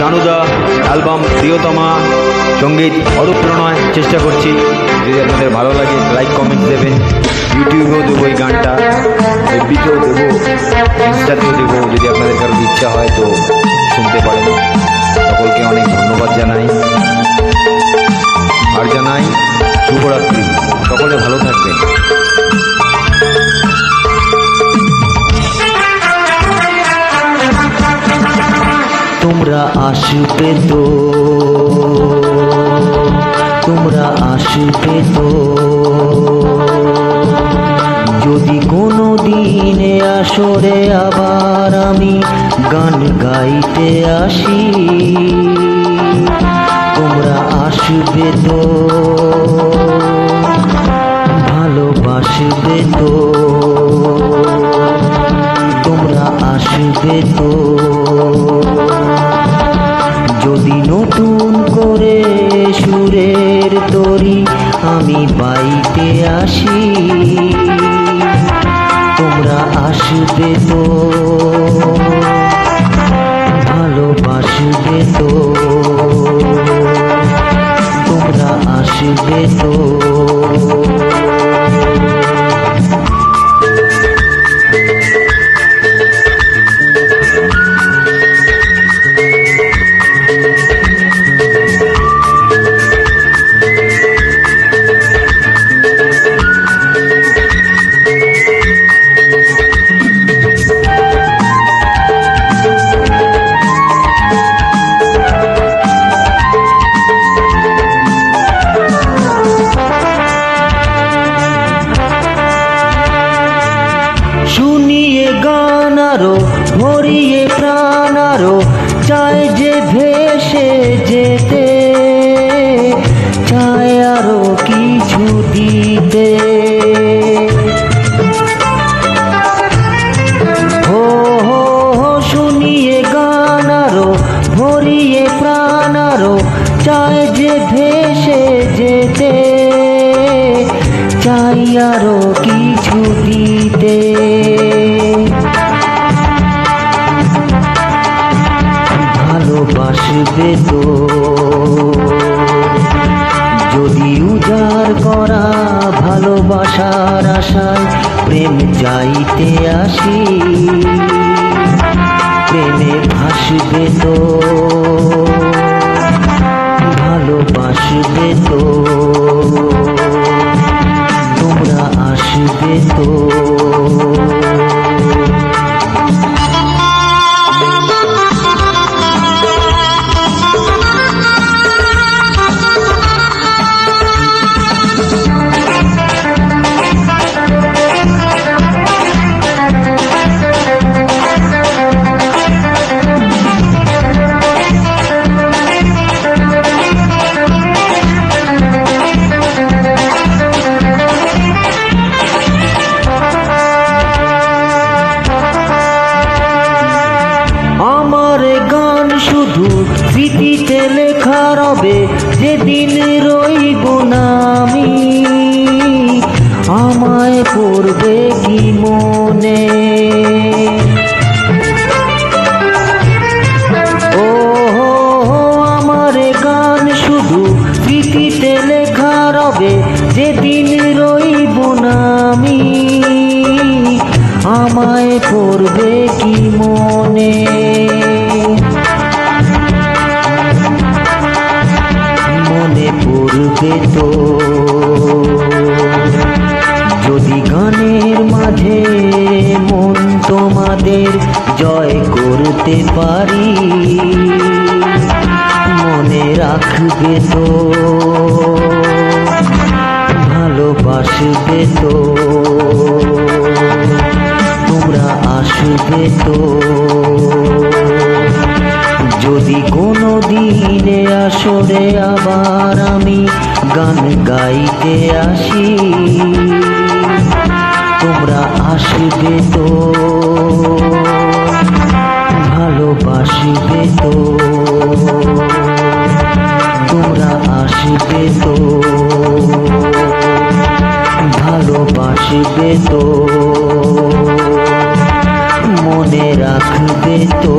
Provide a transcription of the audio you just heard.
শানুদা album প্রিয়তমা সঙ্গীত অরূপ প্রণয় চেষ্টা করছি। যদি আপনাদের ভালো লাগে লাইক কমেন্ট দেবেন। ইউটিউবেও দেবো এই গানটা, এফবিতেও দেবো, ইনস্টাতেও দেবো। যদি আপনাদের কারোর ইচ্ছা হয় তো শুনতে পারেন। সকলকে অনেক ধন্যবাদ জানাই আর জানাই শুভরাত্রি। সকলে ভালো থাকবেন। তোমরা আসবে তো, তোমরা আসবে তো, যদি কোনো দিনে আসরে আবার আমি গান গাইতে আসি। তোমরা আসবে তো, ভালোবাসবে তো, তোমরা আসবে তো, যদি নতুন করে সুরের তরি আমি বাইতে আসি। তোমরা আসবে তো, ভালোবাসবে তো, তোমরা আসবে তো। শুনিয়ে গান আরো ভরিয়ে প্রাণ আরো চায় যে ভেসে যেতে, চায় আরো কিছু দিতে। হো হো হো শুনিয়ে গান আরো ভরিয়ে প্রাণ আরো চায় যে ভেসে যেতে, চাই আরো কিছু দিতে। ভালোবাসবে তো, যদি উজাড় করা ভালোবাসার আশায় প্রেম চাইতে আসি। প্রেমে ভাসবে তো, ভালোবাসবে তো, তোমরা আসবে তো। শুধু স্মৃতিতে লেখা রবে, যেদিন রইব না আমি। আমায় পড়বে কি মনে, ও আমার গান শুধু স্মৃতিতে লেখা রবে, যেদিন রইব না আমি। আমায় পড়বে কি মনে, মনে পড়বে তো, যদি গানের মাঝে মন তোমাদের জয় করতে পারি। মনে রাখবে তো, ভালোবাসবে তো, তোমরা আসবে তো, যদি কোনো দিনে আসরে আবার আমি গান গাইতে আসি। তোমরা আসবে তো, ভালোবাসবে তো, তোমরা আসবে তো, ভালোবাসবে তো, মনে রাখবে তো।